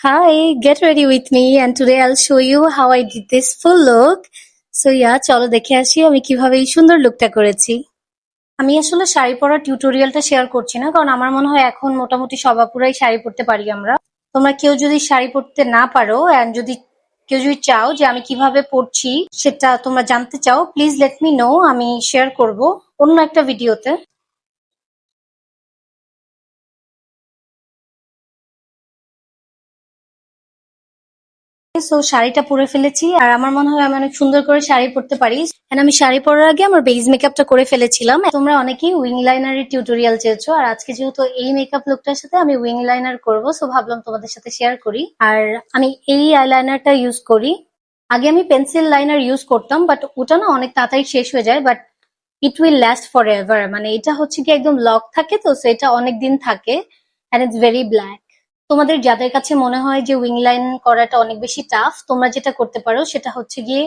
Hi, get ready with me and today I'll show you how I did this full look. So yeah, চলো দেখে আসি আমি কিভাবে এই সুন্দর লুকটা করেছি। আমি আসলে শাড়ি পরার টিউটোরিয়ালটা শেয়ার করছি না কারণ আমার মনে হয় এখন মোটামুটি সব আপুরাই শাড়ি পরতে পারি আমরা। তোমরা কেউ যদি শাড়ি পরতে না পারো এন্ড কেউ যদি চাও যে আমি কিভাবে পরছি সেটা তোমরা জানতে চাও, প্লিজ লেট মি নো, আমি শেয়ার করব অন্য একটা ভিডিওতে। সো শাড়িটা পরে ফেলেছি আর আমার মনে হয় আমি অনেক সুন্দর করে শাড়ি পরতে পারি। এন্ড আমি শাড়ি পরার আগে আমার বেস মেকআপটা করে ফেলেছিলাম। তোমরা অনেকেই উইং লাইনারের টিউটোরিয়াল চেয়েছো আর আজকে যেহেতু এই মেকআপ লুকটার সাথে আমি উইং লাইনার করবো, সো ভাবলাম তোমাদের সাথে শেয়ার করি। আর আমি এই আইলাইনারটা ইউজ করি। আগে আমি পেন্সিল লাইনার ইউজ করতাম, বাট ওটা না অনেক তাড়াতাড়ি শেষ হয়ে যায়, but it will last for ever. মানে এটা হচ্ছে কি একদম লক থাকে, তো সেটা অনেক দিন থাকে এন্ড ইটস ভেরি ব্ল্যাক। তোমাদের যাদের কাছে মনে হয় যে উইং লাইন করাটা অনেক বেশি টাফ, তোমরা যেটা করতে পারো সেটা হচ্ছে গিয়ে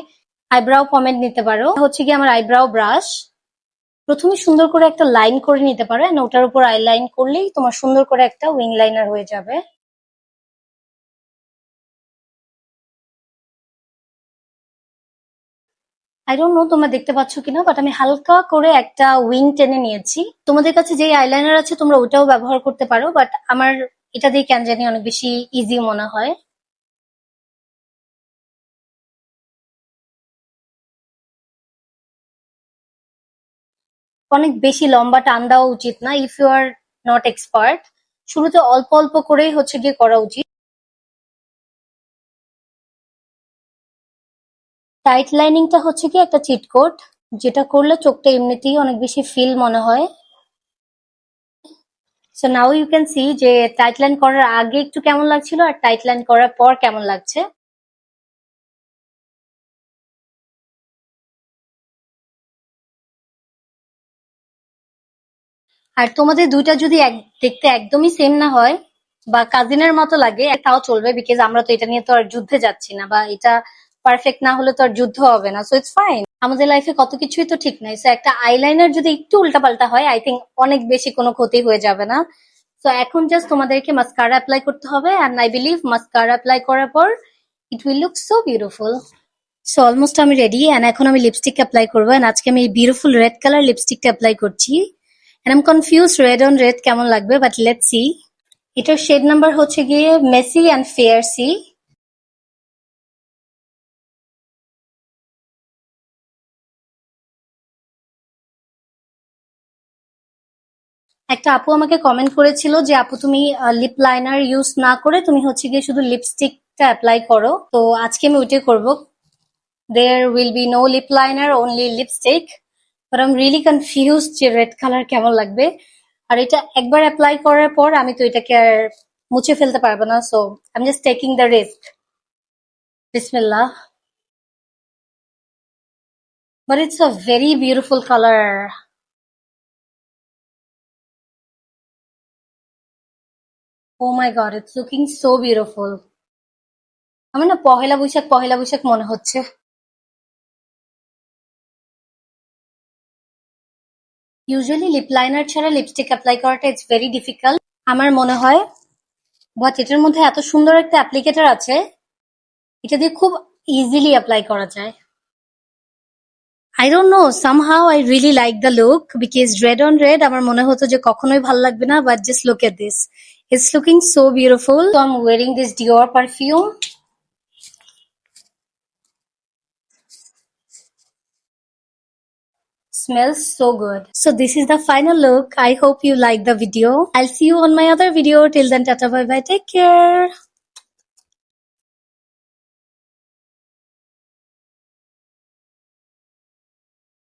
আইব্রাও পমেন্ট নিতে পারো। হচ্ছে গিয়ে আমার আইব্রাও ব্রাশ, প্রথমে সুন্দর করে একটা লাইন করে নিতে পারো এন্ড ওটার উপর আইলাইন করলেই তোমার সুন্দর করে একটা উইং লাইনার হয়ে যাবে। আই ডোন্ট নো তোমরা দেখতে পাচ্ছ কিনা, বাট আমি হালকা করে একটা উইং টেনে নিয়েছি। তোমাদের কাছে যে আইলাইনার আছে তোমরা ওটাও ব্যবহার করতে পারো, বাট আমার এটা দিয়ে কেন জানি অনেক বেশি ইজি মনে হয়। অনেক বেশি লম্বা টান দেওয়া উচিত না if you are not expert. শুরুতে অল্প অল্প করেই হচ্ছে গিয়ে করা উচিত। টাইট লাইনিংটা হচ্ছে কি একটা চিট কোড, যেটা করলে চোখটা এমনিতেই অনেক বেশি ফিল মনে হয়। So now you can see যে টাইট লাইন করার আগে একটু কেমন লাগছিল আর টাইট লাইন করার পর কেমন লাগছে। আর তোমাদের দুইটা যদি দেখতে একদমই সেম না হয় বা কাজিনের মতো লাগে তাও চলবে, বিকজ আমরা তো এটা নিয়ে তো আর যুদ্ধে যাচ্ছি না, বা এটা পারফেক্ট না হলে তো আর যুদ্ধ হবে না, সো ইটস ফাইন। আমাদের লাইফে কত কিছুই তো ঠিক নাই, সো একটা আইলাইনার যদি একটু উল্টাপাল্টা হয় আই থিঙ্ক অনেক বেশি কোনো ক্ষতি হয়ে যাবে না। সো এখন জাস্ট তোমাদেরকে মাস্কারা অ্যাপ্লাই করতে হবে and I believe mascara apply করার পর it will look so beautiful. So almost আমি রেডি এন্ড এখন আমি লিপস্টিক অ্যাপ্লাই করবো এন্ড আজকে আমি এই বিউটিফুল রেড কালার লিপস্টিকটা অ্যাপ্লাই করছি। And I am confuse red on red কেমন লাগবে, বাট লেটস সি। এটার শেড নাম্বার হচ্ছে গিয়ে মেসি এন্ড ফেয়ারসি। একটা আপু আমাকে কমেন্ট করেছিল যে আপু তুমি লিপ লাইনার ইউজ না করে তুমি হচ্ছে গিয়ে শুধু লিপস্টিকটা অ্যাপ্লাই করো, তো আজকে আমি ওইটাই করবো। There will be no lip liner, only lipstick. But I'm really confused যে রেড কালার কেমন লাগবে। আর এটা একবার অ্যাপ্লাই করার পর আমি তো এটাকে আর মুছে ফেলতে পারবো না, so I am just taking the risk. বিসমিল্লাহ। But it's a very beautiful color. Oh my god, it's looking so beautiful. আমার না পহেলা বৈশাখ মনে হচ্ছে। ইউজুয়ালি লিপ লাইনার ছাড়া লিপস্টিক অ্যাপ্লাই করাটা ইটস ভেরি ডিফিকাল্ট আমার মনে হয়, বাট এটার মধ্যে এত সুন্দর একটা অ্যাপ্লিকেটর আছে, এটা দিয়ে খুব ইজিলি অ্যাপ্লাই করা যায়। I don't know, somehow I really like the look because red on red আমার মনে হতো যে কখনোই ভাল লাগবে না, but just look at this. It's looking so beautiful. So I'm wearing this Dior perfume. Smells so good. So this is the final look. I hope you like the video. I'll see you on my other video. Till then, tata bye bye. Take care.